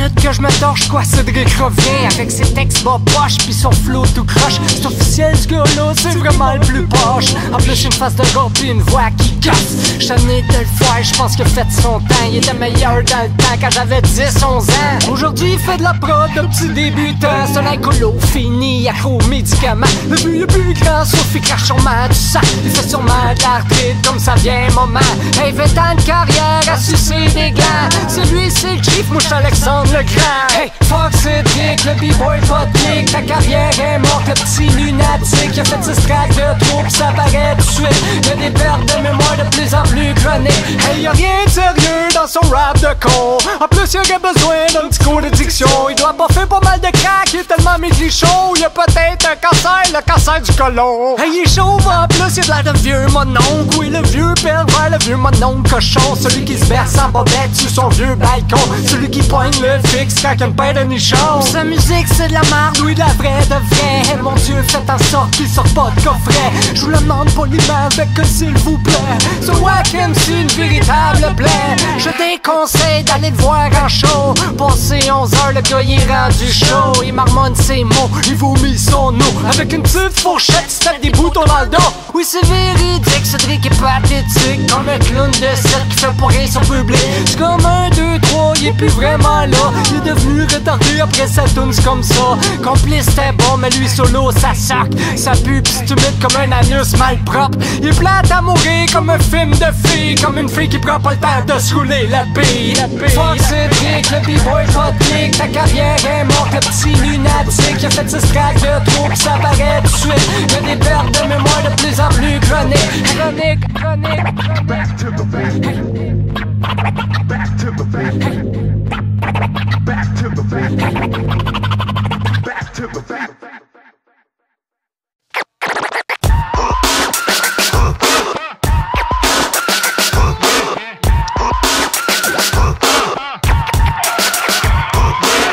minutes que je me torche, quoi. Cédric revient avec ses textes bas poche pis son flow tout croche. C'est officiel ce gars-là, c'est vraiment le plus poche. En plus une face de gars pis une voix qui casse. J'tenais de le voir, j'pense qu'il a fait son temps. Il était meilleur dans le temps quand j'avais 10-11 ans. Aujourd'hui il fait de la prod de petit débutant. C'est un alcoolo fini, accro aux médicaments. Le but est plus grand, sauf il crache sûrement du sang. Il fait sûrement de l'arthrite comme ça vient un moment. Hey, 20 ans de carrière à sucer des glands. C'est lui, c'est le chief, moi j'suis Alexandre le Grand. Hey, fuck Cédric, le b-boy pas de clic. Ta carrière est morte, le petit lunatique. Il a fait 10 tracks de trop pis ça paraît tout de suite. Y'a des pertes de mémoire de plus en plus chroniques. Hey, y'a rien de sérieux dans son rap de con. En plus il aurait besoin d'un petit cours de diction. Il doit pas faire pas mal de crack, il est tellement maigri chaud. Il a peut-être un cancer, le cancer du côlon. Hey, il est chauve en plus, il a de l'air de vieux mononcle. Oui, le vieux pervers, le vieux mononcle cochon. Celui qui se berce en bobette sur son vieux balcon. Celui qui poigne le fixe quand il y a une paire de nichons. Sa musique c'est de la merde, oui, de la vraie de vrai. Mon Dieu, faites en sorte qu'il sorte pas de coffret. Je vous le demande poliment avec que s'il vous plaît. Ce Wack MC, une véritable plaie. Je déconseille d'aller le voir en show. Passé 11 heures, le gars il est rendu chaud. Il marmonne ses mots, il vomit son eau. Avec une petite fourchette, il se tape des boutons dans le dos. Oui, c'est véridique, Cédric est pathétique. Comme un clown de 7 qui fait pour rien son public. C'est comme 1, 2, 3, il est plus vraiment là. Il est devenu retardé après sa toune, c'est comme ça. Complice c'était bon, mais lui solo ça sac. Ça pue pis c'est humide comme un anus malpropre. Il est plate à mourir comme un film de fille. Comme une fille qui prend pas le temps de se rouler la bille. Fuck Cédric, le b-boy pas de clic. Ta carrière est morte, le petit lunatique. Il a fait 6 tracks de trop pis ça paraît tout de suite. Y'a des pertes de mémoire de plus en plus chroniques. Chronique. Back to the bank. Back to the bank. Back to the bank. Back to the bank.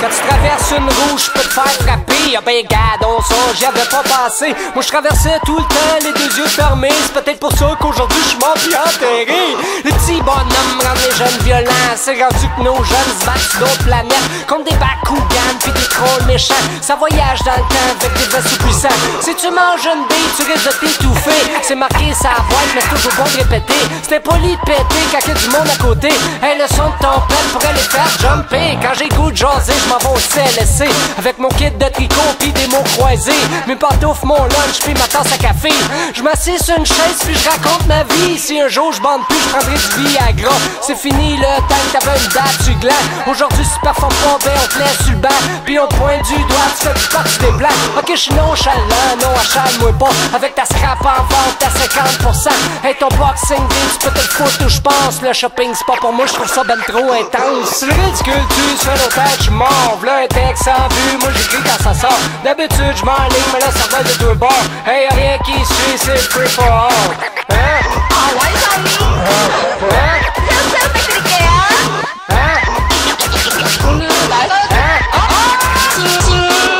Quand tu traverses une rouge, je peux te faire frapper. Ah ben gardons ça, j'y avais pas pensé. Moi je traversais tout le temps, les deux yeux fermés. C'est peut-être pour ça qu'aujourd'hui je suis mort pis enterré. Les petits bonhommes rendent les jeunes violents. C'est rendu que nos jeunes se battent sur d'autres planètes. Comme des Bakugans pis des trolls méchants. Ça voyage dans le temps avec des vaisseaux puissants. Si tu manges une bille, tu risques de t'étouffer. C'est marqué ça à boîte, mais c'est toujours bon de répéter. C'était poli de péter quand il y a du monde à côté. Hey, le son de ton pète pourrait les faire jumper. Quand j'ai goût de jaser, je m'en vais au CLSC. Avec mon kit de tricot pis des mots croisés. Mes pantoufles, mon lunch pis ma tasse à café. Je m'assieds sur une chaise puis je raconte ma vie. Si un jour je bande plus, je prendrai du Viagra. C'est fini le temps que t'avais une date du gland. Aujourd'hui si tu performes pas, ben on te laisse sur le banc. Pis on te pointe du doigt, tu fais du parti des blancs. Ok, je suis nonchalant, non achale-moi pas. Avec ta scrap en vente à 50%. Hey, ton boxing day, tu peux te le foutre où je pense. Le shopping c'est pas pour moi, je trouve ça ben trop intense. C'est ridicule, tu fais longtemps que je m'en v'là un texte en vue, moi j'écris quand ça sort. D'habitude je m'enligne, mais là ça va de deux bords. Hey, y'a rien qui suit, c'est free for all. Hein? Ah ouais, Johnny? Hein? Sel métriqué, hein?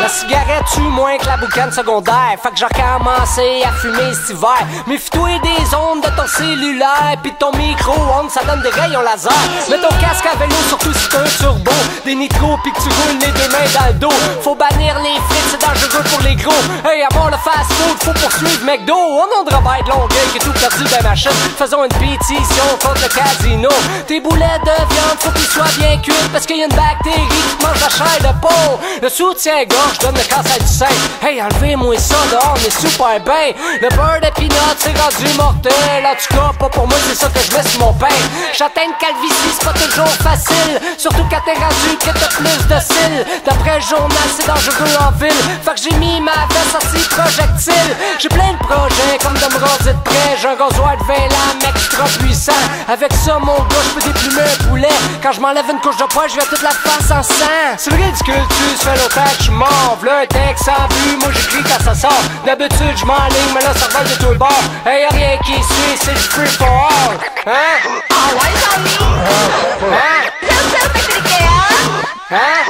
La cigarette tue moins que la boucane secondaire. Fait que j'ai recommencé à fumer cet hiver. Méfie-toi des ondes de ton cellulaire. Pis ton micro-ondes, ça donne des rayons laser. Mets ton casque à vélo, surtout si t'as un turbo. Des nitros pis que tu roules les deux mains dans le dos. Faut bannir les frites, c'est dangereux pour les gros. Hey, à mort le fast-food, faut poursuivre McDo. Au nom de Robert de Longueuil qui est tout perdu de la machine. Faisons une pétition contre le casino. Tes boulettes de viande, faut qu'ils soient bien cuites. Parce qu'il y a une bactérie qui mange la chair de peau. Le soutien-gorge donne le cancer du sein. Hey, enlevez-moi ça dehors, on est super bien. Le beurre de peanut, c'est rendu mortel. En tout cas, pas pour moi, c'est ça que je mets sur mon pain. J'atteins une calvitie, c'est pas toujours facile. Surtout quand t'es rendu que t'as plus de cils. D'après le journal, c'est dangereux en ville. Fait que j'ai mis ma veste anti-projectile. J'ai plein de projets, comme de me raser de près. J'ai un rasoir de 20 lames extra puissant. Avec ça, mon gars, je peux déplumer un poulet. Quand je m'enlève une couche de poil, je vais toute la face en sang. C'est ridicule, tu fais longtemps que je m'en v'là un texte en vue, moi j'écris quand ça sort. D'habitude, je m'enligne, mais là ça vole de tout le bord. Hey, y'a rien qui suit, c'est le free for all. Hein? Ah ouais, Johnny? Hein? Sel métriqué, hein? Hein?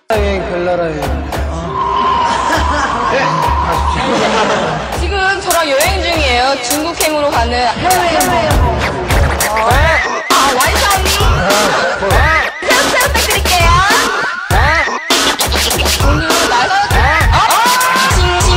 Rien que leur 지금 저랑 여행 중이에요. 중국행으로 가는 완성이 새우 부탁드릴게요. 오늘 나가 징징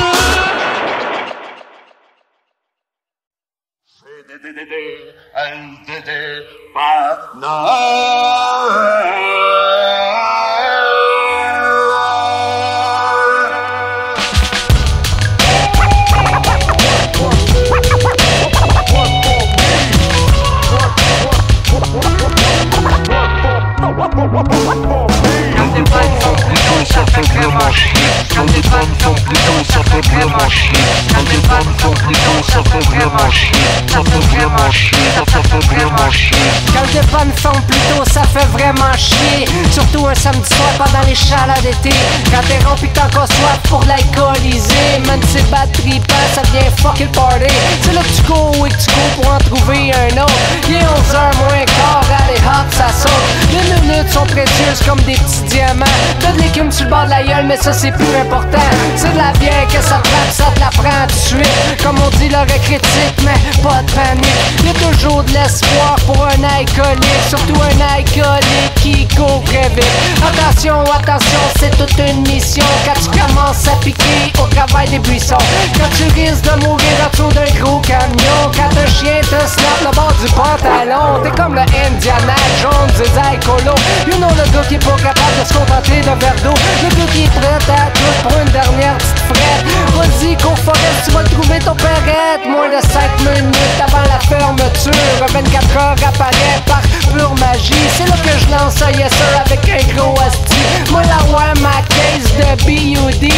Quand des pannes font plutôt, ça fait vraiment chier. Quand des pannes font plutôt, ça fait vraiment chier. Quand des pannes font plutôt, ça fait vraiment chier. Ça fait vraiment chier, ça fait vraiment chier. Quand des pannes font plutôt, ça fait vraiment chier. Surtout un samedi soir pendant les chaleurs d'été. Quand t'es rompu pis t'as encore soif pour l'alcooliser. Même si batterie passe, ça devient fuck le party. C'est là que tu cours et que tu cours pour en trouver un autre. Il est 11h moins quart, allez hop, ça saute. Les minutes sont précieuses comme des petits diamants. T'as de l'écume sur le bord de la gueule, mais ça c'est plus important. C'est de la bière que ça frappe, ça te la prend tout de suite. Comme on dit, l'heure est critique, mais pas de panique. Y'a toujours de l'espoir pour un alcoolique. Surtout un alcoolique qui court très vite. Attention, attention, c'est toute une mission. Quand tu commences à piquer au travail des buissons. Quand tu risques de mourir en dessous d'un gros camion. Quand un chien te snap le bord du pantalon. T'es comme le Indiana Jones des alcoolos. You know le gars qui est pas capable de se contenter d'un verre d'eau. Le gars qui est prêt à tout pour une dernière petite frette. Vas-y, cours forest, tu vas trouver ton perrette. Moins de 5 minutes avant la fermeture. 24 heures apparaît par pure magie. C'est là que je lance un yes sir avec un gros asti. Moi la ouais ma case de B.U.D.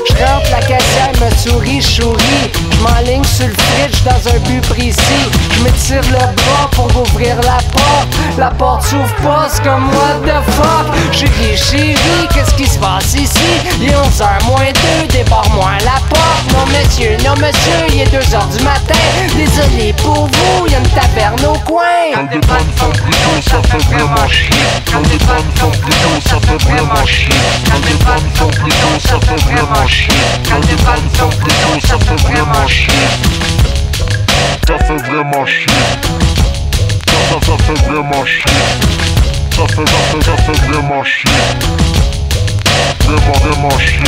J'rentre la caissière, me sourit, chouris. J'm'enligne sur le fridge dans un but précis. J'm'étire le bras pour ouvrir la porte. La porte s'ouvre pas, c'est comme what the fuck. Chérie, qu'est-ce qui se passe ici? Il est 11h moins 2, débarre-moi la porte. Non monsieur, il est 2h du matin. Désolé pour vous, y'a une taverne au coin. Quand des pannes font plutôt, ça fait vraiment chier. Quand des pannes font plutôt, ça fait vraiment chier. Quand des pannes font plutôt, ça fait vraiment chier. Quand des pannes font plutôt, ça fait vraiment chier. Ça fait vraiment chier. Ça fait vraiment chier. Ça fait vraiment chier. Vraiment chier.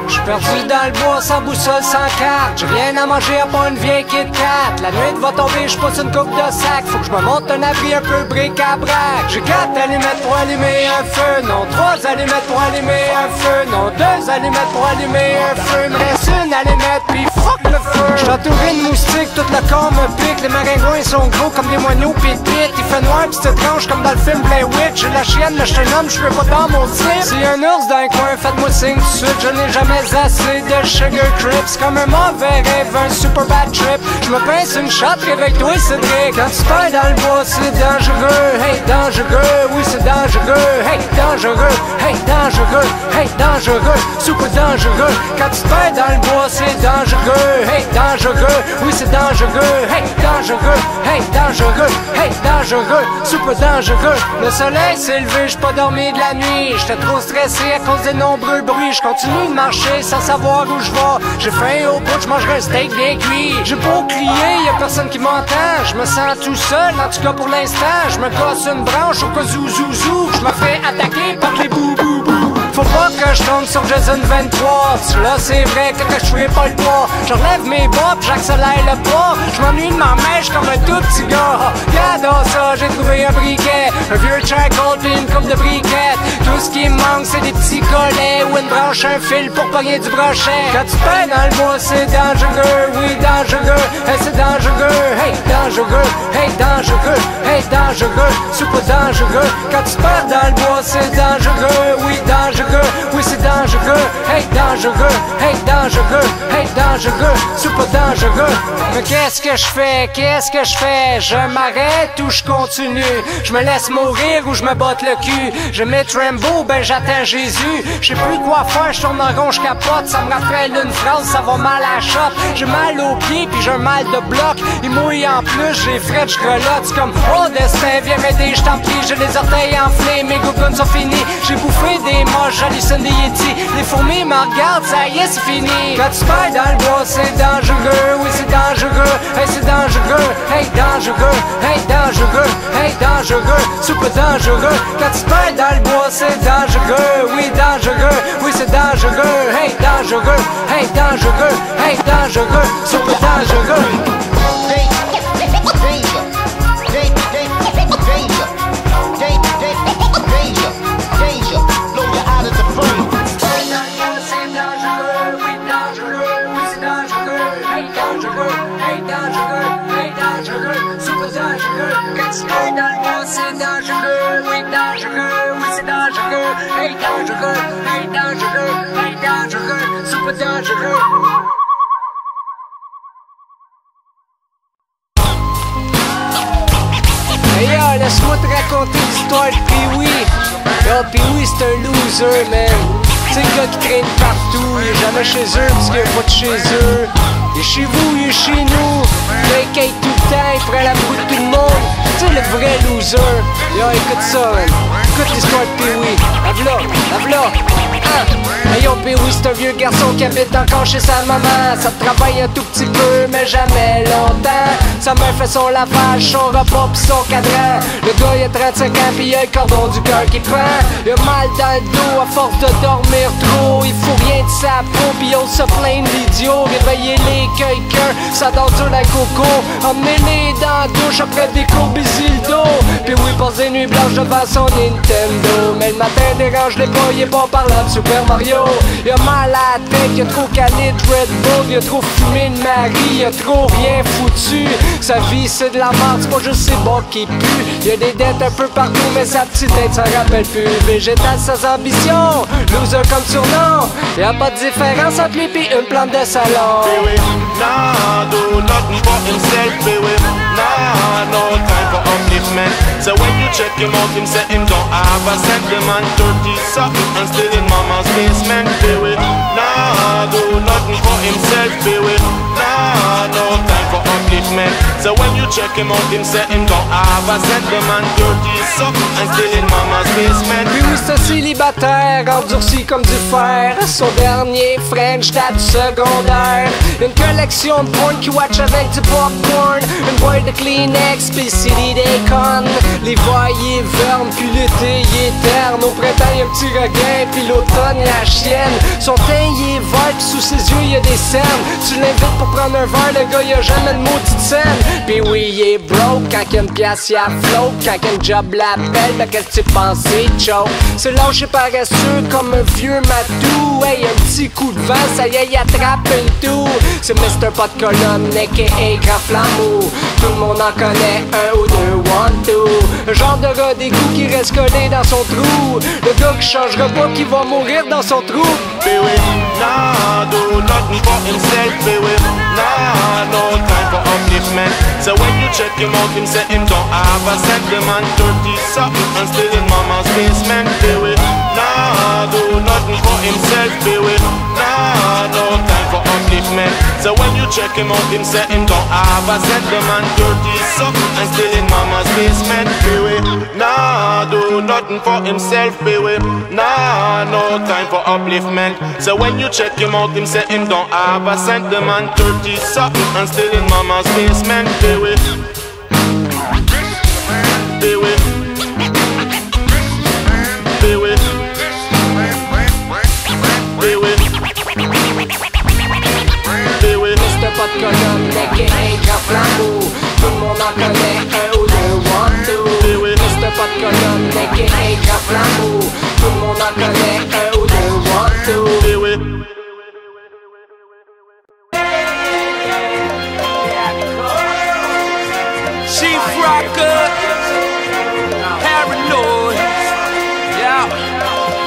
J'suis perdu dans le bois sans boussole, sans carte. J'ai rien à manger à part une vieille Kit Kat. La nuit va tomber, j'pousse une coupe de sac. Faut que j'me monte un abri un peu bric-à-brac. J'ai 4 allumettes pour allumer un feu. Non, 3 allumettes pour allumer un feu. Non, 2 allumettes pour allumer un feu. Me reste une allumette pis fuck le feu. J'suis entouré de moustiques, tout le corps me pique. Les maringouins sont gros comme des moineaux pis pit. Il fait noir pis c'est tranche comme dans le film Blair Witch. J'ai la chienne, mais j'suis un homme, j'suis pas dans mon slip. S'il y a un ours dans un coin, faites-moi signe tout de suite. Je n'ai jamais assez de sugar trips. Comme un mauvais rêve, un super bad trip. J'me pince une shot, réveille-toi Cédric. Quand tu perds dans le bois, c'est dangereux. Hey, dangereux, oui c'est dangereux. Hey, dangereux, hey, dangereux. Hey, dangereux, super dangereux. Quand tu perds dans le bois, c'est dangereux. Hey, dangereux, oui c'est dangereux. Hey, dangereux, hey, dangereux. Hey, dangereux, super dangereux. Le soleil s'est levé, j'suis pas dormi de la nuit. J'étais trop stressé à cause des nombreux bruits. J'continue de marcher sans savoir où je vais. J'ai faim au bout, j'mangerai un steak bien cuit. J'ai beau crier, y'a personne qui m'entend. Je me sens tout seul, en tout cas pour l'instant. Je me casse une branche au cas où zouzou. Je me fais attaquer par les bou-bou-bou. Faut pas que je tombe sur Jason 23. Là c'est vrai que je ferai pas le poids. J'enlève mes bas pis j'accélère le pas. Je m'ennuie de ma mèche comme un tout petit gars. Regarde ça, j'ai trouvé un briquet. Un vieux charcoal pis une coupe de briquettes. Tout ce qui me manque c'est des petits collets ou une branche, un fil pour pogner du brochet. Quand tu perds dans le bois c'est dangereux. Oui dangereux, hey c'est dangereux. Hey dangereux, hey dangereux. Hey dangereux, super dangereux. Quand tu perds dans le bois c'est dangereux. Oui dangereux, oui c'est dangereux. Hey dangereux, hey dangereux. dangereux, hey dangereux, super dangereux. Mais qu'est-ce que je fais, qu'est-ce que je fais? Je m'arrête ou je continue? Je me laisse mourir ou je me botte le cul? Je mets Trembo, ben j'attends Jésus. Je sais plus quoi faire, je tourne en rond, je capote. Ça me rappelle une phrase, ça va mal à la shot. J'ai mal aux pieds puis j'ai un mal de bloc. Il mouille en plus, j'ai fret, je grelotte. C'est comme, oh destin, viens m'aider, je t'en prie. J'ai les orteils enflés, mes gougounes sont finis. J'ai bouffé des moches, j'hallucine des yétis. Les fourmis m'en regardent, ça y est, c'est fini. Quand tu perds dans le bois, c'est dangereux, oui c'est dangereux, hey c'est dangereux, hey dangereux, hey dangereux, hey dangereux, super dangereux. Quand tu perds dans le bois, c'est dangereux, oui dangereux, oui c'est dangereux, hey dangereux, hey dangereux, hey dangereux, super dangereux. C'est dangereux, oui dangereux, oui c'est dangereux, hey dangereux, hey dangereux, hey dangereux, super dangereux. Hey yo, laisse-moi te raconter l'histoire de Pee-Wee. Yo, Pee-Wee c'est un loser, man. C'est le gars qui traîne partout, il est jamais chez eux parce qu'il est pas de chez eux. Il est chez vous, il est chez nous. Il inquiète tout le temps, il prend la boue de tout le monde. Tu sais, le vrai loser. Yo, écoute ça, man. Écoute l'histoire de Pee-Wee. La v'là. Hey yo, Pee-Wee, c'est un vieux garçon qui habite encore chez sa maman. Ça travaille un tout petit peu, mais jamais longtemps. Sa mère fait son lavage, son repas pis son cadran. Le gars, il a 35 ans pis il a le cordon du cœur qui prend. Il a mal dans le dos à force de dormir trop. Il faut rien de sa peau pis il ose se plaindre d'idiot. Réveillez-les, quelqu'un, ça dort dur la coco. Emmenez-les dans la douche après des cours bisildo. Pee-Wee passe des nuits blanches devant son Nintendo. Mais le matin dérange les pas, il est pas parlant de Super Mario. Il a mal à la tête, il a trop calé de Red Bull. Il a trop fumé de Marie, il a trop rien foutu. Sa vie c'est de la merde, c'est pas juste ses bas qui puent. Il y a des dettes un peu partout, mais sa petite tête s'en rappelle plus. Végétal sans ambition, loser comme surnom. Y'a pas de différence entre lui pis une plante de salon. Pee-Wee, nah, do nothing for himself, Pee-Wee. Nah, no time for upliftment. So when you check him out, him say him don't have a cent. The man 30 something and still in mama's basement, Pee-Wee. Nah, do nothing for himself, Pee-Wee. Nah, no time for upliftment. So when you check him out, him say him don't have a cent. The man 30 something and still in mama's basement. Pee-Wee c'est un célibataire, endurci comme du fer. Son dernier French date du secondaire. Une collection de porn qui watch avec du popcorn. Une boîte de Kleenex, pis CD Daycon. L'hiver il est verne, puis l'été il est terne. Au printemps il y a un petit regain, puis l'automne il la chienne. Son teint il est vert, pis sous ses yeux il y a des cernes. Tu l'invites pour prendre un verre, le gars il a jamais de maudite scène. Pis oui il est broke, quand il y a une pièce il a float. Quand il y a un job l'appelle, ben qu'est-ce que tu penses c'est choke. C'est lâché paresseux comme un vieux matou. Hey un petit coup de vent, ça y est il attrape une toux. C'est Mr. Pas de colonne, a.k.a. Grand Flambeau. Tout le monde en connaît un ou deux, one, two. Un genre de gars d'égout qui reste collé dans son trou. Le gars qui changera pas, qui va mourir dans son trou. Pee-Wee, nah, do nothing for himself, Pee-Wee. Nah, no time for upliftment. So when you check him out, him say him don't have a cent. The man 30 something and still in mama's basement, Pee-Wee. Nah, do nothing for himself, Pee-Wee. Nah, no time for upliftment. So when you check him out, him say him don't have a cent. The man 30 something and still in mama's basement, Pee-Wee. Nah, do nothing for himself, Pee-Wee. Nah, no time for upliftment. So when you check him out, him say him don't have a cent. The man 30 something and still in mama's basement, Pee-Wee. Pee-Wee. Pee-Wee. Pee-Wee. Pee-Wee. Mr. Pas de colonne, a.k.a. Grand Flambeau. Tout le monde en connaît un ou deux, one, two. Pee-Wee. Mr. Pas de colonne, a.k.a. Grand Flambeau. Tout le monde en connaît un ou deux, one, two. Pee-Wee. Chief Rocker, Paranoid, yeah.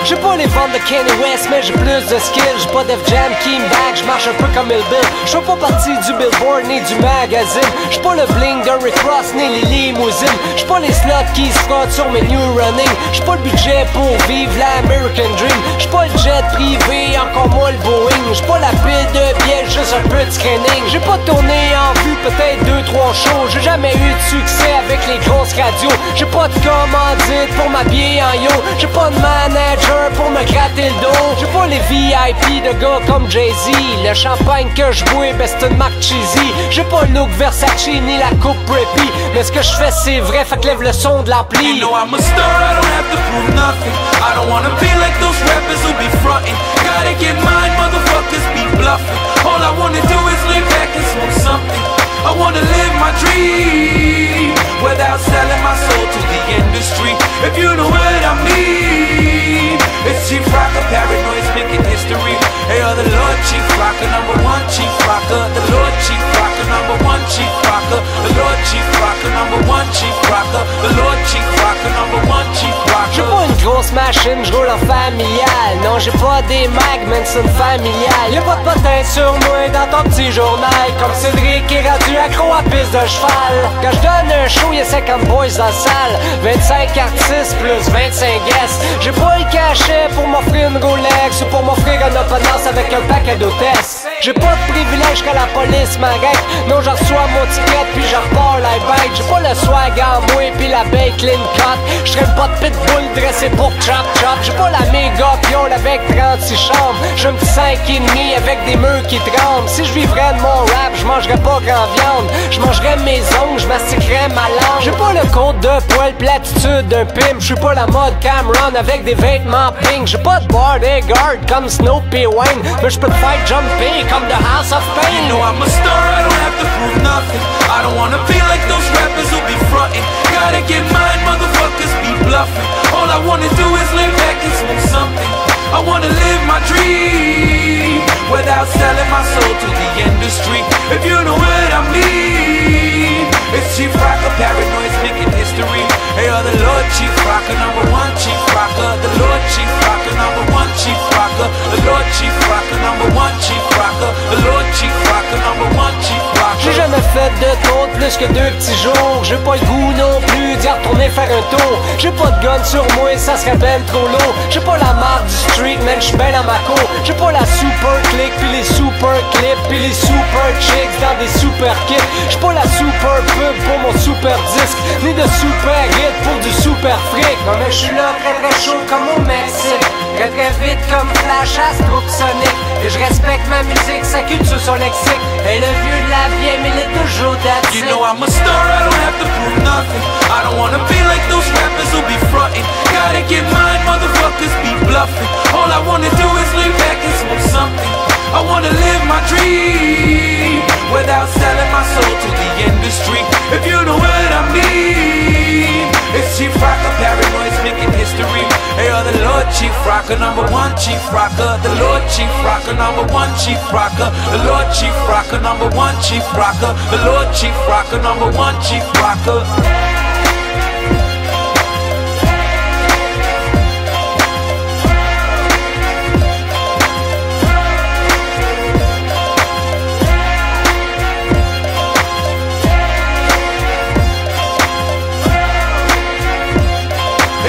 J'ai pas les ventes de Kanye West, mais j'ai plus de skills. J'ai pas Def Jam qui me back, j'marche un peu comme Bill Bill. J'fais pas partie du Billboard ni du magazine. J'suis pas le bling de Rick Ross ni les limousines. J'suis pas les slots qui se frottent sur mes new running. J'suis pas le budget pour vivre l'American Dream. J'suis pas le jet privé, encore moins le Boeing. J'suis pas la pile de billets, juste un peu de screening. J'ai pas tourné en vue, peut-être 2-3 shows. J'ai jamais eu de succès avec les grosses radios. J'ai pas de commandite pour m'habiller en yo. J'ai pas de manager pour me gratter le dos. J'ai pas les VIP de gars comme Jay-Z. Le champagne que je bois, ben c'est une marque cheesy. J'ai pas le look Versace ni la coupe preppy. Mais ce que je fais c'est vrai, fait que lève le son de l'ampli. You know I'm a star, I don't have to prove nothing. I don't wanna be like those rappers who be frontin'. Gotta get mine, motherfuckers be bluffing. All I wanna do is lay back and smoke something. I wanna live my dream without selling my soul to the industry. If you know what I mean. It's Chief Rocker, Paranoid's making history. Hey, the Lord Chief Rocker, #1 Chief Rocker. The Lord Chief Rocker, #1 Chief Rocker. The Lord Chief Rocker, #1 Chief Rocker. The Lord Chief Rocker, #1 Chief Rocker. J'ai pas une grosse machine, j'roule en familial. Non, j'ai pas des mags, mais c'est une familiale. Y'a pas de potin sur moi dans ton petit journal. Comme Cédric est rendu accro à piste de cheval. Quand je donne un show, y'a 50 boys dans la salle. 25 artistes plus 25 guests. J'ai pas le cachet pour m'offrir une Rolex ou pour m'offrir un open house avec un paquet d'hôtesses. J'ai pas de privilège que la police m'arrête. Non, j'en reçois mon ticket puis j'en repars la bête. J'ai pas le swag en moi puis la baie clean cut. J'traîne pas de pitbull dressé pour chop chop. J'ai pas la méga piole avec 36 chambres. J'ai un petit 5,5 avec des murs qui tremblent. Si je vivrais de mon rap, je mangerais pas grand viande. Je mangerais mes ongles, je mastiquerais ma langue. J'ai pas le compte de poil pis l'attitude d'un pimp. J'suis pas la mode Cameron avec des vêtements pink. J'ai pas de bodyguard comme Snoopy Wayne. Mais j'peux te faire jumper comme The House of Pain. You know I'm a star, I don't have to prove nothing. I don't wanna be like those rappers who be frontin'. Gotta get mine, motherfuckers be bluffing. All I wanna do is lay back and smoke something. I wanna live my dream without selling my soul to the industry. If you know what I mean. It's Chief Rocker, Paranoid's making history. Hey, the Lord Chief Rocker, #1 Chief Rocker. The Lord Chief Rocker, #1 Chief Rocker. The Lord Chief Rocker, #1 Chief Rocker. The Lord Chief Rocker, #1 Chief Rocker. J'ai jamais fait de tour plus que 2 petits jours. J'ai pas le goût non plus d'y retourner faire un tour. J'ai pas de gun sur moi, ça serait ben trop lourd. J'ai pas la marque du street, man, j'suis ben dans ma cour. J'ai pas la super click, puis les super clips, puis les super chicks dans des super kits. J'suis pas la super pub pour mon super disque, ni de super hit pour du super fric. Non mais j'suis là très très chaud comme au Mexique. Très très vite comme Flash Astrosonic. Et je respecte ma musique, sa culture, son lexique. Et le vieux de la vieille, mais il est toujours d'actif. You know I'm a star, I don't have to prove nothing. I don't wanna be like those rappers who be frontin'. Gotta get mine, motherfuckers be bluffing. All I wanna do is lay back and smoke something. I wanna live my dream without selling my soul to the industry. If you know what I mean. It's Chief Rocker, Paranoid's making history. Hey, the Lord Chief Rocker, #1 Chief Rocker. The Lord Chief Rocker, #1 Chief Rocker. The Lord Chief Rocker, #1 Chief Rocker. The Lord Chief Rocker, #1 Chief Rocker.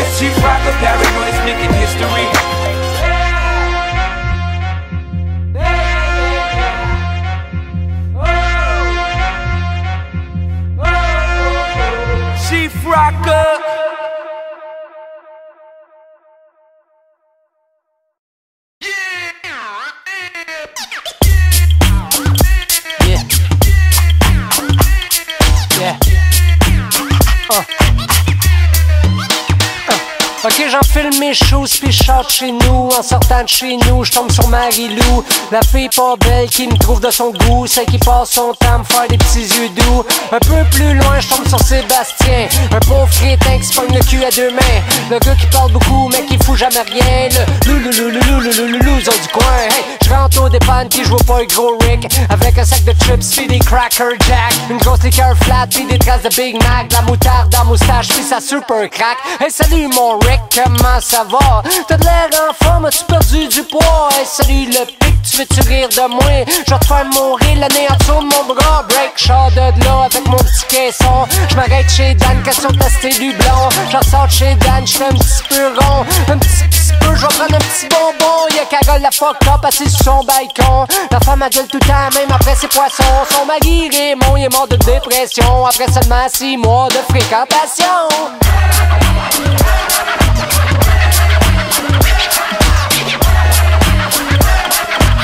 It's Chief Rocker, Paranoid's making history. Chief Rocker. Ok, j'enfile mes choses puis je chante chez nous. En sortant de chez nous, je tombe sur Marie-Lou. La fille pas belle qui me trouve de son goût. Celle qui passe son temps à me faire des petits yeux doux. Un peu plus loin, je tombe sur Sébastien. Un pauvre crétin qui se pogne le cul à 2 mains. Le gars qui parle beaucoup mais qui fout jamais rien. Le loser du coin. Hey, je rentre au dépanne puis je vois pas le gros Rick. Avec un sac de chips puis des Cracker Jack. Une grosse liqueur flat puis des traces de Big Mac. De la moutarde dans moustache puis ça super crack. Hey, salut mon Rick, comment comment ça va? T'as de l'air en forme, as-tu perdu du poids? Hey, salut le pic, tu veux-tu rire de moi? Je vais te faire mourir l'anéantir de mon bras. Break, shot de là avec mon petit caisson. J'm'arrête chez Dan, question de tester du blanc. J'en sors chez Dan, j'fais un petit peu rond. Un petit peu, j'vais prendre un petit bonbon. Y'a Carole la fuck up assise sur son balcon. La femme adulte tout le temps, même après ses poissons. Son mari Raymond, il est mort de dépression. Après seulement 6 mois de fréquentation.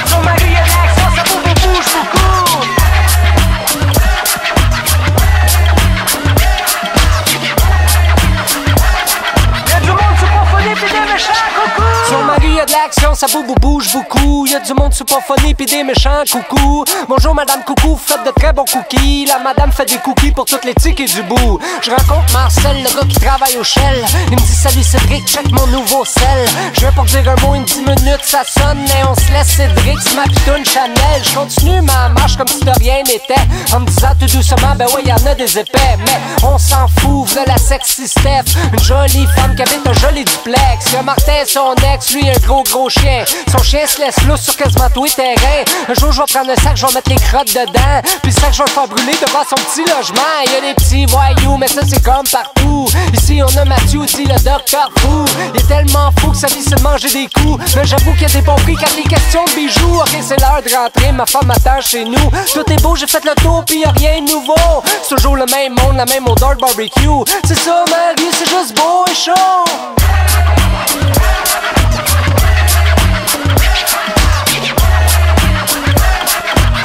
Son mari a de l'action, ça bouge beaucoup. Y'a du monde sur Porphonie pis des méchants coucou. Son mari a de l'action, ça bouge beaucoup. Y'a du monde sur Porphonie pis des méchants coucou. Bonjour madame coucou, faites de très bons cookies. La madame fait des cookies pour toutes les tickets du bout. Je rencontre Marcel, le gars qui travaille au Shell. Il me dit salut Cédric, check mon nouveau sel. Je viens pour dire un mot, une 10 minutes ça sonne. Mais on se laisse Cédric, c'est ma pitoune Chanel. Je continue ma marche comme si de rien n'était. En me disant tout doucement, ben ouais y'en a des épais. Mais on s'en fout, de la sexy Steph. Une jolie femme qui habite un joli duplex. Y'a Martin son ex, lui un gros chien. Son chien se laisse lousse sur quasiment tous les terrains. Un jour je vais prendre un sac, je vais mettre les crottes dedans. Puis le sac je vais le faire brûler devant son petit logement. Y'a des petits voyous, mais ça c'est comme partout. Ici on a Mathieu, dit le docteur fou. Il est tellement fou que sa vie c'est de manger des coups. Mais j'avoue qu'il y a des bons prix quand il est question de bijoux. Ok c'est l'heure de rentrer, ma femme m'attend chez nous. Tout est beau, j'ai fait le tour pis y'a rien de nouveau. C'est toujours le même monde, la même odeur de barbecue. C'est ça ma vie, c'est juste beau et chaud.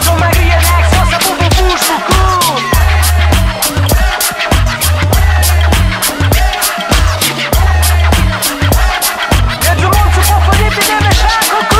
Son mari a de l'action, ça bouge beaucoup. Y'a du monde sur Porphonie pis des méchants coucou.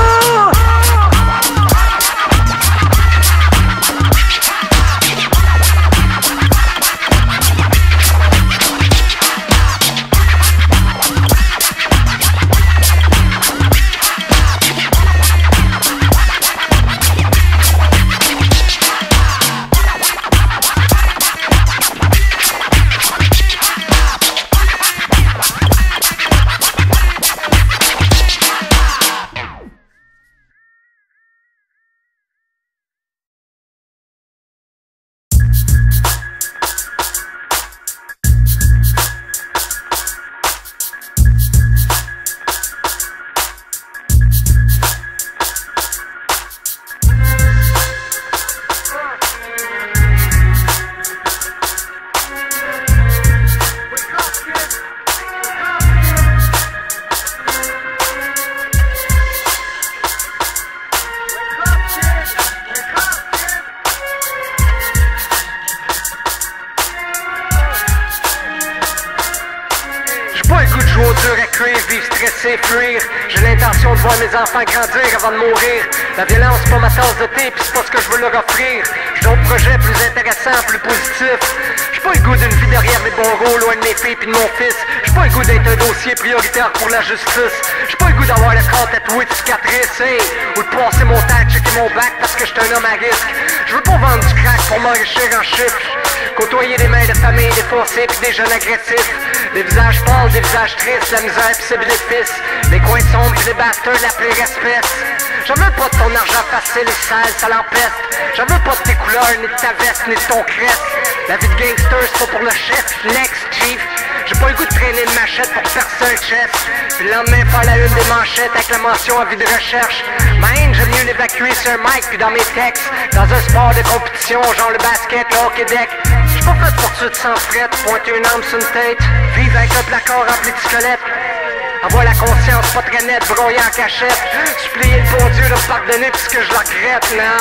Fuir. J'ai l'intention de voir mes enfants grandir avant de mourir. La violence c'est pas ma tasse de thé pis c'est pas ce que je veux leur offrir. J'ai d'autres projets plus intéressants, plus positifs. J'ai pas le goût d'une vie derrière mes bons rôles, loin de mes filles pis de mon fils. J'ai pas le goût d'être un dossier prioritaire pour la justice. J'ai pas le goût d'avoir le corps tatoué de cicatrices, hey, ou de passer mon temps à checker mon bac parce que j'étais un homme à risque. Je veux pas vendre du crack pour m'enrichir en chiffres. Côtoyer des mères de famille défoncées pis des jeunes agressifs. Des visages pâles, des visages tristes, la misère pis ses bénéfices. Les coins sombres pis les bastards de la pire espèce. J'en veux pas de ton argent facile et sale, ça l'empeste. J'en veux pas de tes couleurs, ni de ta veste, ni de ton crête. La vie de gangster c'est pas pour le chef, next chief. J'ai pas le goût de traîner une machette pour percer un chest. Puis le lendemain faire la une des manchettes avec la mention avis de recherche. Ma haine j'aime mieux l'évacuer sur un mic puis dans mes textes. Dans un sport de compétition genre le basket, le hockey deck. J'suis pas fait pour tuer de sans fret, pointer une arme sur une tête. Vivre avec un placard rempli de squelettes. Avoir la conscience pas très nette, broyer en cachette. Supplier le bon Dieu de me pardonner puisque je le regrette, non.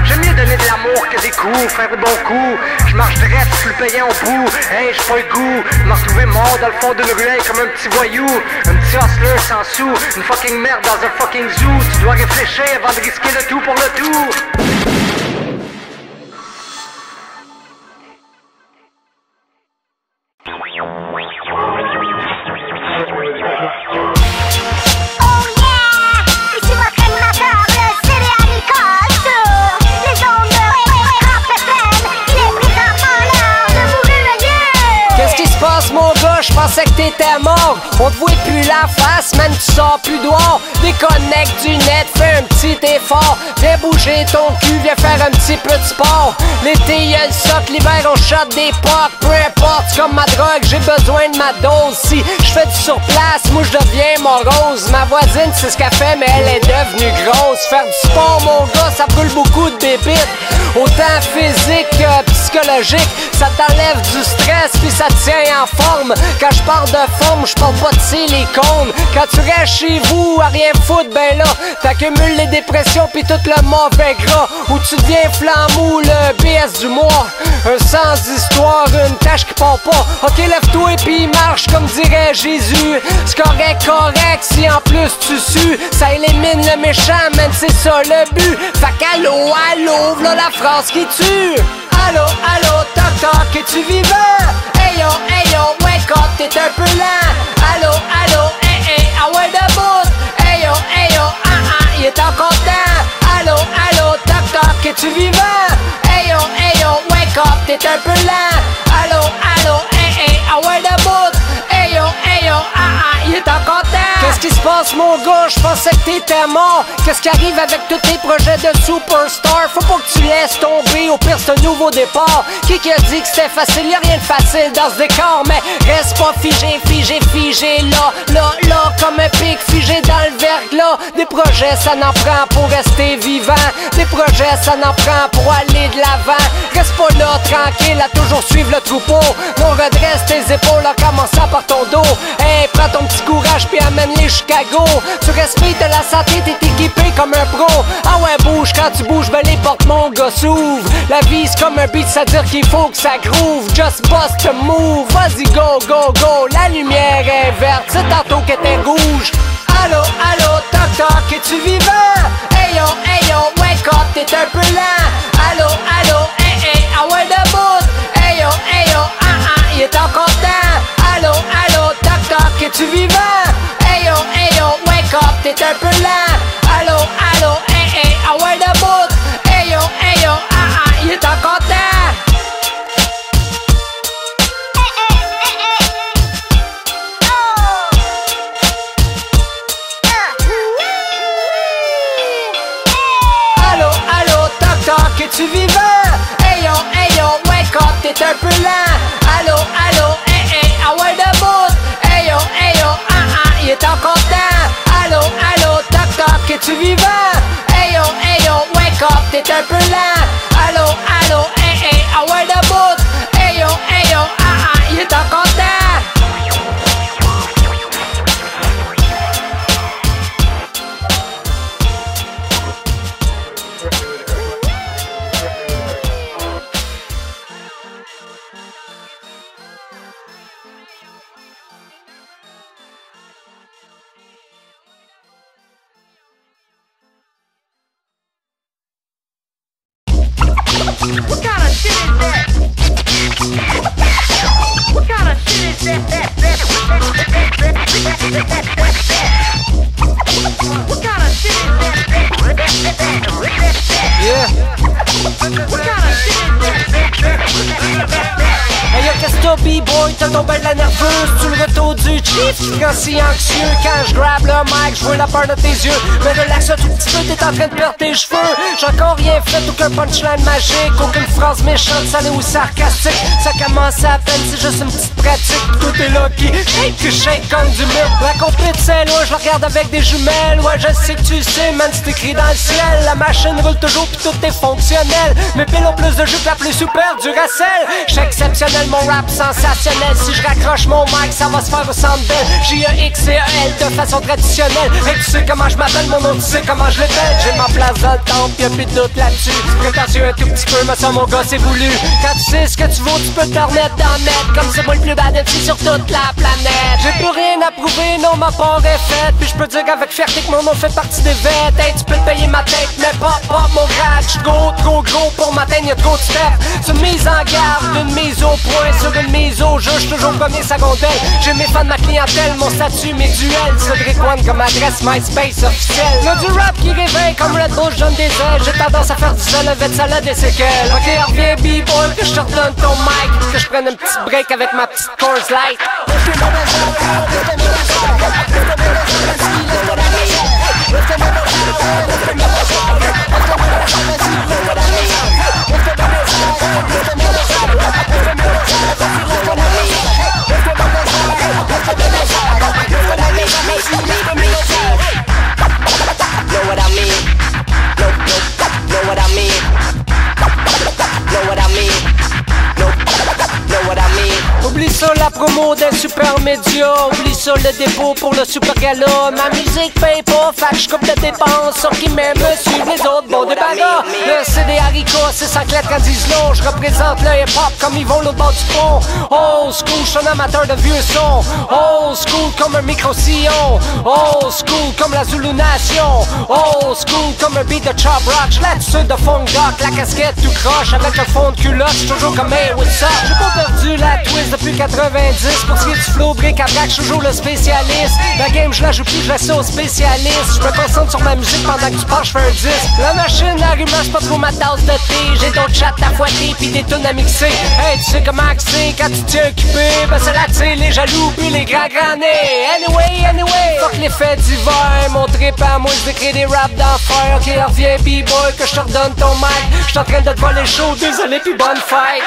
J'aime mieux donner de l'amour que des coups, faire de bons coups. Je marche drette, je suis le payant au bout. Hey, j'ai pas le goût de me retrouver mort dans le fond d'une ruelle comme un petit voyou. Un petit hustler sans sous, une fucking merde dans un fucking zoo. Tu dois réfléchir avant de risquer le tout pour le tout. Je pensais que t'étais mort. On te voit plus la face, man, tu sors plus dehors. Déconnecte du net, fais un petit effort. Viens bouger ton cul, viens faire un petit peu de sport. L'été y'a le soc, l'hiver on shot des pocs. Peu importe, c'est comme ma drogue, j'ai besoin de ma dose. Si je fais du surplace, moi je deviens morose. Ma voisine c'est ce qu'elle fait, mais elle est devenue grosse. Faire du sport mon gars, ça brûle beaucoup de bébites. Autant physique que psychologique. Ça t'enlève du stress puis ça te tient en forme. Quand je parle de forme, je parle pas de silicone. Quand tu restes chez vous à rien foutre, ben là t'accumules les dépressions puis tout le mauvais gras. Ou tu deviens flamou, le BS du mois. Un sans histoire, une tâche qui part pas. Ok, lève-toi et puis marche comme dirait Jésus. C'est correct, correct, si en plus tu sues. Ça élimine le méchant, man, c'est ça le but. Fait qu'allô, allô, v'là la phrase qui tue. Allô, allô, toc toc, es-tu vivant? Hey yo, wake up, t'es un peu lent. Allô, allô, ah ouais debout. Hey yo, il est encore temps. Allô, allô, toc toc, es-tu vivant? Hey yo, wake up, t'es un peu lent. Allô, allô, ah ouais debout. Hey yo, il est encore temps. Qu'est-ce qui se passe mon gars? Je pensais que t'étais mort. Qu'est-ce qui arrive avec tous tes projets de superstar? Faut pas que tu laisses tomber, au pire c'est un nouveau départ. Qui a dit que c'était facile? Y'a rien de facile dans ce décor. Mais reste pas figé là, comme un pic figé dans le verglas. Des projets ça n'en prend pour rester vivant. Des projets ça n'en prend pour aller de l'avant. Reste pas là tranquille à toujours suivre le troupeau. Non, redresse tes épaules en commençant par ton dos. Hey, prends ton petit courage puis amène-les Chicago. Tu respectes la santé, t'es équipé comme un pro. Ah ouais, bouge, quand tu bouges, ben les portes mon gars s'ouvrent. La vie c'est comme un beat, c'est-à-dire qu'il faut que ça groove. Just bust a move, vas-y go, go, go. La lumière est verte, c'est tantôt qu'elle était rouge. Allô, allô, toc toc, es-tu vivant? Hey yo, wake up, t'es un peu lent. Allô, allô, ah ouais debout. Hey yo, il est encore temps. Allô, allô, toc toc, es-tu vivant? Hey yo, wake up, t'es un peu lent. Allô, allô, ah ouais debout. Hey yo, il est encore temps. Es-tu vivant? Hey yo, wake up, t'es un peu lent. Allô, allô, ah ouais debout. Hey yo, il est encore temps. Allô, allô, toc toc, es-tu vivant? Hey yo, wake up, t'es un peu lent. Allô, allô, ah ouais debout. Hey yo, il est encore temps. What kind of shit is that? What kind of shit is that? What kind of shit is that? Yeah. What kind of shit is that? Hey yo, qu'est-ce que t'as, B-boy? T'as tombé de la nerveuse, tu le retour du chief. Quand si anxieux, quand je grab le mic, je vois la peur de tes yeux. Mais relaxe un tout petit peu, t'es en train de perdre tes cheveux. J'ai encore rien fait, aucun punchline magique, aucune phrase méchante, salée ou sarcastique. Ça commence à peine, c'est juste une petite pratique. Tout est là qui shake comme du mur. La compète c'est loin, je la regarde avec des jumelles. Ouais, je sais que tu le sais, man, c'est écrit dans le ciel. La machine roule toujours pis tout est fonctionnel. Mes piles ont plus de jus que la plus super du Racel. J'suis exceptionnel, mon rap sensationnel. Si je raccroche mon mic, ça va se faire au centre belle. J-E-X-C-E-L de façon traditionnelle. Et tu sais comment je m'appelle, mon nom, tu sais comment je l'appelle. J'ai ma place dans le temple, y'a plus de doute là-dessus. Prétentieux un tout petit peu, mais ça mon gars c'est voulu. Quand tu sais ce que tu vaux, tu peux te remettre dans le net. Comme c'est moi le plus bad MC sur toute la planète. J'ai plus rien à prouver, non ma part est faite. Puis je peux dire avec fierté que mon nom fait partie des vêtes. Hey, tu peux te payer ma tête, mais pas mon grade. J'suis trop gros pour m'atteindre, y'a trop de steps. C'est une mise en garde, une mise au point, sur une mise au jeu. J'suis toujours premier secondaire. J'ai mes fans de ma clique clientèle, mon statut, mes duels. Cédric One comme adresse MySpace officielle. Y'a du rap qui réveille comme Red Bull, je donne des ailes. J'ai tendance à faire du seul avec ça là des séquelles. Ok, reviens B-boy, que je te redonne ton mic. Que je prenne un petit break avec ma petite Coors Light. Oublie ça la promo des super médias. Oublie ça le dépôt pour le super gala. Ma musique paye pas, fait que j'coupe de dépenses. Sur qui même me suivent les autres bons débarras. Le CD haricots, c'est sans lettres à 10 lots. J'représente le hip-hop comme ils vont l'autre bord du pont. Old school, j'suis un amateur de vieux sons. Old school comme un micro-sillon. Old school comme la Zulu Nation. Old school comme un beat de chop rock. J'l'attitude de funk doc, la casquette tout croche. Avec le fond de culotte, j'suis toujours comme hey, what's up? J'ai pas perdu la twist depuis 90. Pour ce qui est du flow, bric à brac, j'suis toujours le spécialiste. La game, je la joue plus, je la sais aux spécialistes. Je me concentre sur ma musique pendant que tu pars, j'fais un disque. La machine, la rumeur, c'est pas trop ma tasse de thé. J'ai d'autres chats à fouetter pis des tunes à mixer. Hey, tu sais comment que c'est quand tu t'es occupé? Ben c'est la tire, les jaloux pis les grands granés. Anyway, fuck les fêtes d'hiver. Mon trip à moi, j'écris des raps d'enfer. Ok, reviens B-boy, que je te redonne ton mic. J'suis en train de te voler chaud, désolé pis bonne fête.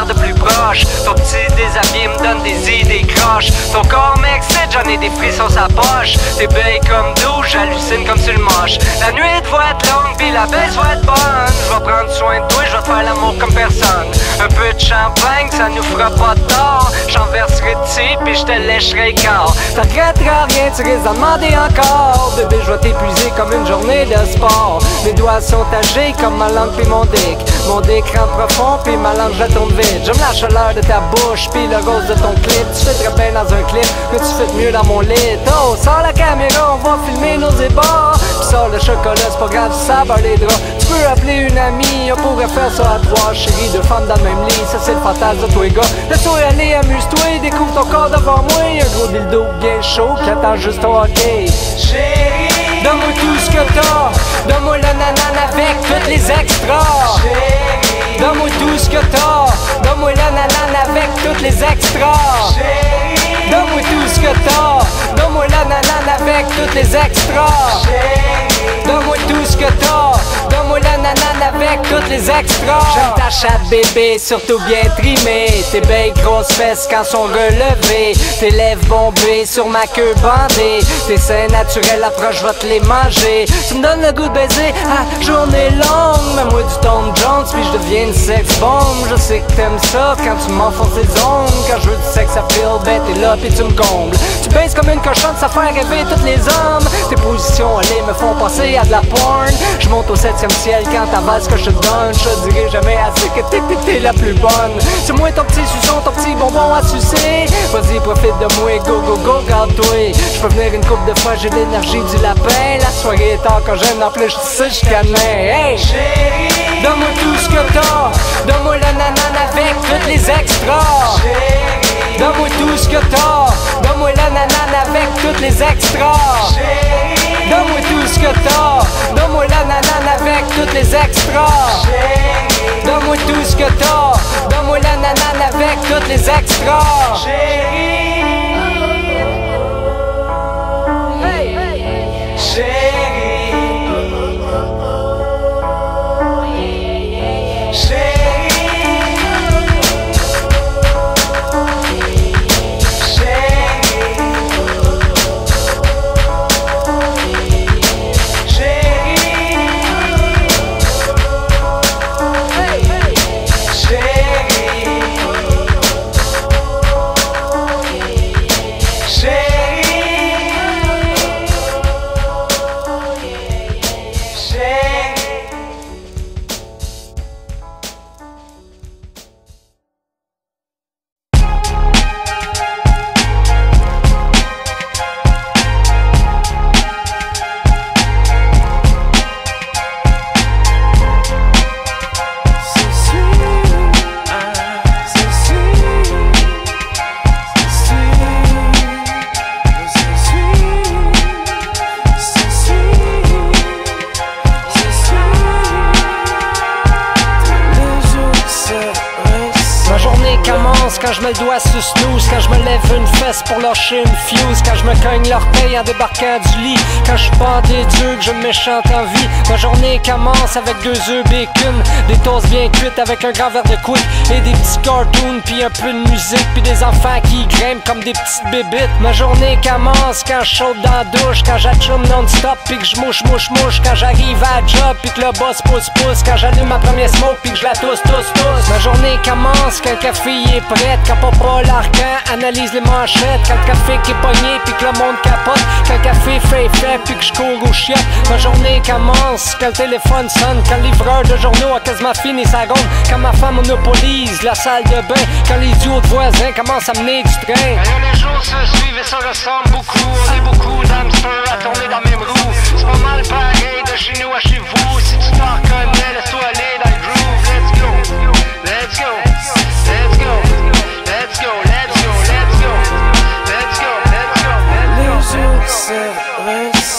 De plus proche. Ton petit déshabillé me donne des idées croches. Ton corps m'excite, j'en ai des frissons sa poche. T'es belle comme douce, j'hallucine comme sur le moche. La nuit va être longue pis la baisse va être bonne. Je vais prendre soin de toi, je vais te faire l'amour comme personne. Un peu de champagne, ça nous fera pas de tort. J'en verserai dessus pis je te lècherai le corps. Ça regretteras rien, tu risques d'en demander encore. Bébé, je vais t'épuiser comme une journée de sport. Mes doigts sont âgés comme ma langue pis mon dick. Mon dick rentre profond pis ma langue je tourne vite. J'aime la chaleur de ta bouche pis le rose de ton clip. Tu fais très bien dans un clip, mais tu fais mieux dans mon lit. Oh, sors la caméra, on va filmer nos ébats. Pis sors le chocolat, c'est pas grave, ça barre les draps. Tu peux appeler une amie, on pourrait faire ça à trois. Chérie, deux femmes dans le même lit, ça c'est le fantasme de toi les gars. Laisse-toi aller, amuse-toi, découvre ton corps devant moi. Un gros dildo bien chaud qui attend juste ton hockey. Chérie, donne-moi tout ce que t'as. Donne-moi le nanan avec toutes les extras. Chérie, donne-moi tout ce que t'as. Donne-moi le nanan avec toutes les extras. Chérie, donne-moi tout ce que t'as. Donne-moi le nanan avec toutes les extras. Chérie, donne-moi tout ce que t'as. Donne-moi le nanan avec toutes les extras. J'aime ta chatte bébé, surtout bien trimée. Tes belles grosses fesses quand sont relevées. Tes lèvres bombées sur ma queue bandée. Tes seins naturels, approche, je vais te les manger. Tu me donnes le goût de baiser à journée longue. Mets-moi du Tom Jones puis je deviens une sex bomb. Je sais que t'aimes ça quand tu m'enfonces les ongles. Quand je veux du sexe à feel, ben t'es là pis tu me combles. Tu baisses comme une cochonne, ça fait rêver tous les hommes. Tes positions allées me font penser à de la porn. Je monte au 7e ciel quand t'avales ce que je te donne. Je te dirai jamais assez que t'es la plus bonne. C'est moi ton petit suçon, ton petit bonbon à sucer. Vas-y profite de moi, go go go, garde-toi. Je peux venir une couple de fois, j'ai l'énergie du lapin. La soirée est encore jeune, en plus je sais je connais. Hey chérie, donne-moi tout ce que t'as. Donne-moi le nanan avec toutes les extras. Chérie, donne-moi tout ce que t'as. Donne-moi le nanan avec toutes les extras. Chérie, donne-moi tout ce que t'as. Donne-moi le nanan avec toutes les extras. Chérie, donne-moi tout ce que t'as. Donne-moi le nanan avec toutes les extras. Chérie. commence quand je mets le doigt sur snooze, quand je me lève une fesse pour lâcher une fuse, quand je me cogne l'orteil en débarquant du lit, quand je bandé Dieu que je me chante en vie. Ma journée commence avec 2 œufs bacon, des toasts bien cuites avec un grand verre de quick et des petits cartoons puis un peu de musique puis des enfants qui grimpent comme des petites bébites. Ma journée commence quand je saute dans la douche, quand j'achoume non-stop puis que je mouche, quand j'arrive à la job puis que le boss pousse, quand j'allume ma première smoke puis que je la tousse. Ma journée commence quand le café est prêt, quand papa l'arcan analyse les manchettes, quand le café qui est pogné puis que le monde capote, quand le café fait puis que je cours au chiottes. Ma journée commence quand le téléphone sonne, quand le livreur de journaux a quasiment fini sa ronde, quand ma femme monopolise la salle de bain, quand les duos de voisins commencent à mener du train. Les jours se suivent et ça ressemble beaucoup. On est beaucoup d'hamsters à tourner dans la même roue. C'est pas mal pareil de chez nous à chez vous. Si tu t'en reconnais, laisse-toi aller dans le groove. Let's go, let's go, let's go, let's go, let's go, let's go, let's go, let's go. Les jours se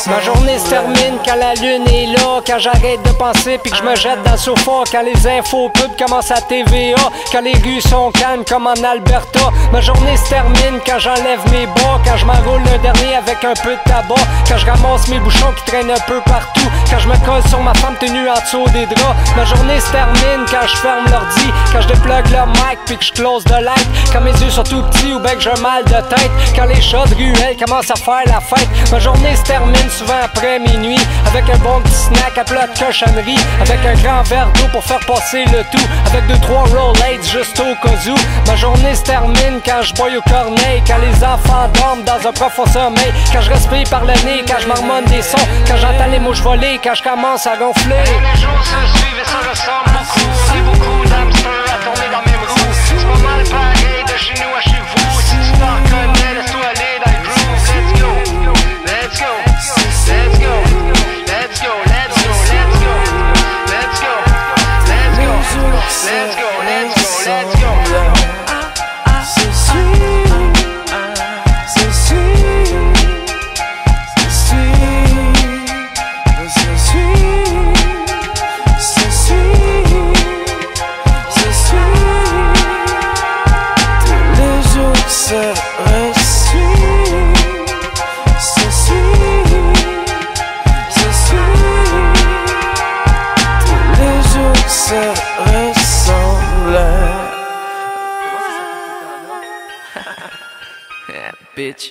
Ma journée se termine quand la lune est là, quand j'arrête de penser puis que je me jette dans le sofa, quand les infos pubs commencent à TVA, quand les rues sont calmes comme en Alberta. Ma journée se termine quand j'enlève mes bas, quand je m'enroule le dernier avec un peu de tabac, quand je ramasse mes bouchons qui traînent un peu partout, quand je me colle sur ma femme tenue en dessous des draps. Ma journée se termine quand je ferme l'ordi, quand je déplugue le mic puis que je close de light, quand mes yeux sont tout petits ou bien que j'ai un mal de tête, quand les chats de ruelle commencent à faire la fête. Ma journée se termine souvent après minuit avec un bon petit snack à plat de cochonnerie, avec un grand verre d'eau pour faire passer le tout, avec 2-3 Rolaids juste au cas où. Ma journée se termine quand je bois au corneille, quand les enfants dorment dans un profond sommeil, quand je respire par le nez, quand je marmonne des sons, quand j'entends les mouches voler, quand je commence à gonfler. Les jours se suivent et ça ressemble beaucoup. On est beaucoup d'hamsters à tourner dans la même roue. C'est pas mal pareil de chez nous à chez vous. Si tu t'en reconnais, laisse-toi aller dans le groove. Let's go, let's go, let's go, let's go, let's go, let's go, let's go, let's go, let's go, let's go. C'est sweet, c'est sweet, c'est sweet, c'est sweet, c'est sweet, c'est sweet. Tous les jours seraient sweet, c'est sweet, c'est sweet. Tous les jours se ressemblent. Yeah, bitch.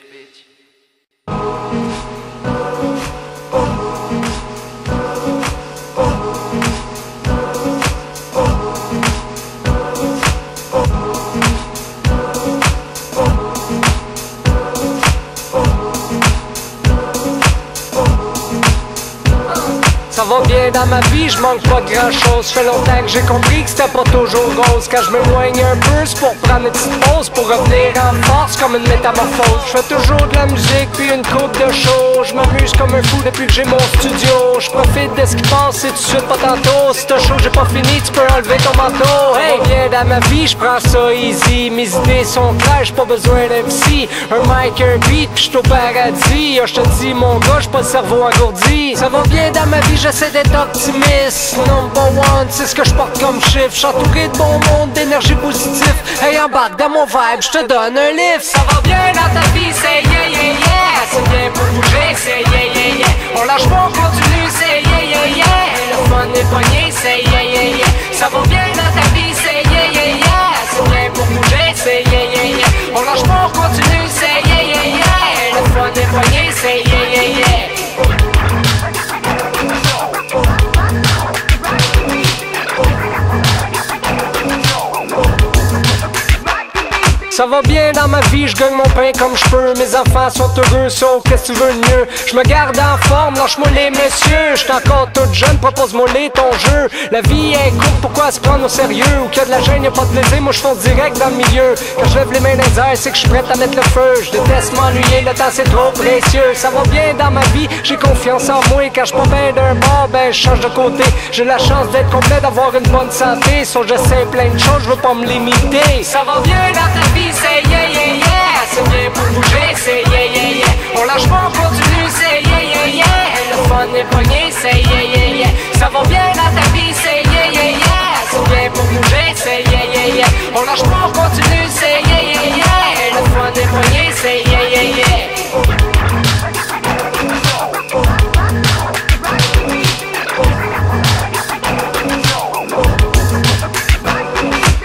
Ça va bien dans ma vie, je manque pas de grand chose. Fait longtemps que j'ai compris que c'était pas toujours rose. Quand je m'éloigne un peu, c'est pour prendre une petite pause, pour revenir en force comme une métamorphose. Je fais toujours de la musique puis une coupe de show. Je m'amuse comme un fou depuis que j'ai mon studio. Je profite de ce qui passe, c'est tout de suite pas tantôt. Si t'as chaud, j'ai pas fini, tu peux enlever ton manteau. Hey, bien dans ma vie, je prends ça easy. Mes idées sont claires, j'ai pas besoin d'un psy. Un mic, un beat, puis j'suis au paradis. Je te dis mon gars, j'ai pas le cerveau engourdi. Ça va bien dans ma vie, j'essaie d'être optimiste. Number one, c'est ce que je porte comme chiffre. Je suis entouré de bon monde, d'énergie positive. Hey, embarque dans mon vibe, je te donne un lift. Ça va bien dans ta vie, c'est yeah yeah yeah. C'est bien pour bouger, c'est yeah yeah yeah. On lâche pas, on continue, c'est yeah yeah yeah. Le fun est pogné, c'est yeah yeah yeah. Ça va bien dans ta vie, c'est yeah yeah yeah. C'est bien pour bouger, c'est yeah yeah yeah. On lâche pas, on continue, c'est yeah yeah yeah. Le fun est pogné, c'est yeah yeah yeah. Ça va bien dans ma vie, je gagne mon pain comme je peux. Mes enfants sont heureux, so qu'est-ce que tu veux de mieux? Je me garde en forme, lâche-moi les messieurs. J'suis encore toute jeune, propose-moi les ton jeu. La vie est courte, pourquoi se prendre au sérieux? Ou qu'il y a de la gêne, y'a pas de plaisir, moi j'fonce direct dans le milieu. Quand je lève les mains dans les airs, c'est que je suis prête à mettre le feu. Je déteste m'ennuyer, le temps c'est trop précieux. Ça va bien dans ma vie, j'ai confiance en moi. Quand j'suis pas bien d'un bord, ben je change de côté. J'ai la chance d'être complet, d'avoir une bonne santé. So je sais plein de choses, je veux pas me limiter. Ça va bien dans ta vie, c'est yeah yeah yeah. C'est bien pour bouger, c'est yeah yeah yeah. On lâche pas, on continue, c'est yeah yeah yeah. Le fun est pogné, c'est yeah yeah yeah. Ça va bien dans ta vie, c'est yeah yeah yeah. C'est bien pour bouger, c'est yeah yeah yeah. On lâche pas, on continue, c'est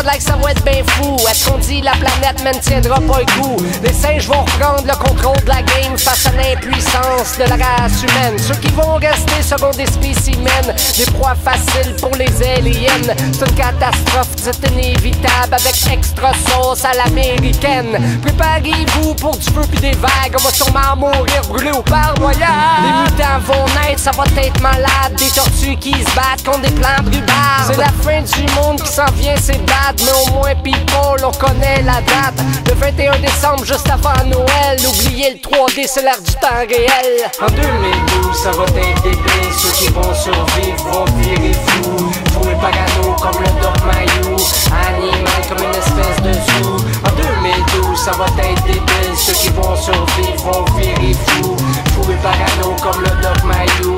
ça a l'air que ça va être bien fou. Est-ce qu'on dit la planète ne tiendra pas le coup? Les singes vont reprendre le contrôle de la game face à l'impuissance de la race humaine. Ceux qui vont rester seront des spécimens, des proies faciles pour les aliens. C'est une catastrophe, c'est inévitable avec extra sauce à l'américaine. Préparez-vous pour du feu puis des vagues, on va sûrement mourir brûlés au par noyade. Les mutants vont naître, ça va être malade. Des tortues qui se battent contre des plans brubards. C'est la fin du monde qui s'en vient, c'est bad. Mais au moins people, on connaît la date. Le 21 décembre, juste avant Noël. Oubliez le 3D, c'est l'ère du temps réel. En 2012, ça va être débile. Ceux qui vont survivre vont virer fous. Fou et parano comme le Doc Mayou. Animal comme une espèce de zoo. En 2012, ça va être débile. Ceux qui vont survivre vont virer fous. Fou et parano comme le Doc Mayou.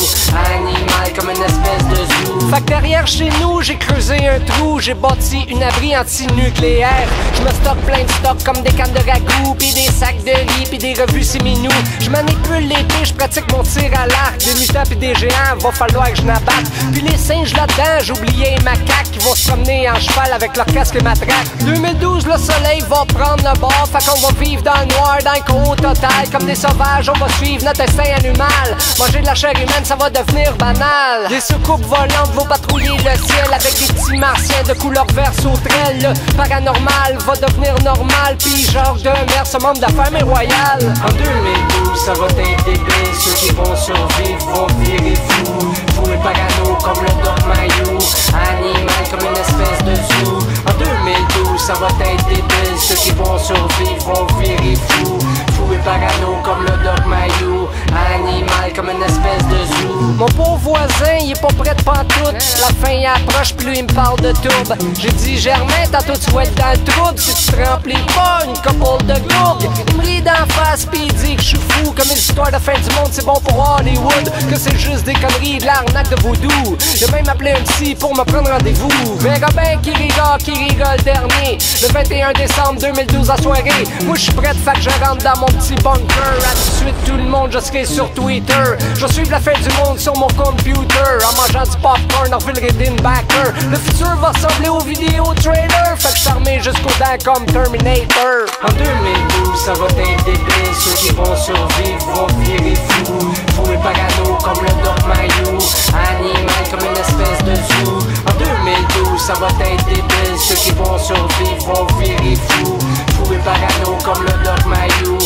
Animal comme une espèce de zoo. Fait que derrière chez nous, j'ai creusé un trou. J'ai bâti une abri anti-nucléaire. Je me stocke plein de stocks comme des cannes de ragoût, pis des sacs de riz, pis des revues Séminou. Je manipule l'épée, je pratique mon tir à l'arc. Des mutants pis des géants, va falloir que je n'abatte. Puis les singes là-dedans, j'ai oublié les macaques qui vont se promener en cheval avec leur casque et matraque. 2012, le soleil va prendre le bord. Fait qu'on va vivre dans le noir, dans le chaos total. Comme des sauvages, on va suivre notre instinct animal. Manger de la chair humaine, ça va devenir banal. Des soucoupes volantes vont patrouiller le ciel avec des petits martiens de couleur vert sauterelle. Le paranormal va devenir normal. Puis genre de merde, ce monde d'affaires est royal. En 2012, ça va être débile. Ceux qui vont survivre vont virer fous. Fou et parano comme le Doc Mayou. Animal comme une espèce de zoo. En 2012, ça va être débile. Ceux qui vont survivre vont virer fous. Fou et parano comme le Doc Mayou. Animal comme une espèce de zoo. Mon pauvre voisin, il est pas prêt de pantoute. La fin il approche, plus il me parle de tourbe. J'ai dit Germain, tantôt tu vas être dans le trouble. Si tu te remplis pas une couple de gourdes. Il me rit d'en face pis il dit que je suis fou. Comme une histoire de fin du monde, c'est bon pour Hollywood. Que c'est juste des conneries, de l'arnaque de vaudou. J'ai même appelé un psy pour me prendre rendez-vous. Verra bien qui rigole dernier. Le 21 décembre 2012 à soirée. Moi je suis prêt, fait que je rentre dans mon petit bunker. À tout de suite tout le monde, je serai sur Twitter. Je vais suivre la fin du monde sur mon computer. En mangeant du popcorn, en Redeem Backer. Le futur va ressembler aux vidéos trailer. Fait que je suis armé jusqu'aux dents comme Terminator. En 2012, ça va être débile. Ceux qui vont survivre vont virer fous. Fou et parano comme le Doc Mayou. Animal comme une espèce de zoo. En 2012, ça va être débile. Ceux qui vont survivre vont virer fous. Fou et parano comme le Doc Mayou.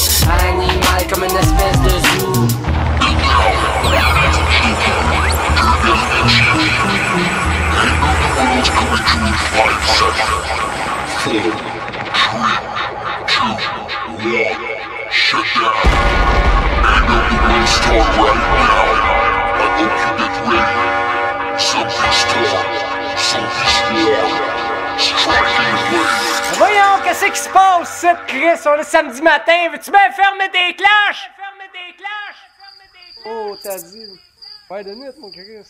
Animal comme une espèce de zoo. Shut down. AWA start right now. I hope you get ready. Something's torn. Something's warm. Striking away. Voyons, qu'est-ce qui se passe, cette Chris? On est samedi matin. Veux-tu bien fermer des cloches? Oh, t'as dit. Ouais, de nuit, mon Chris.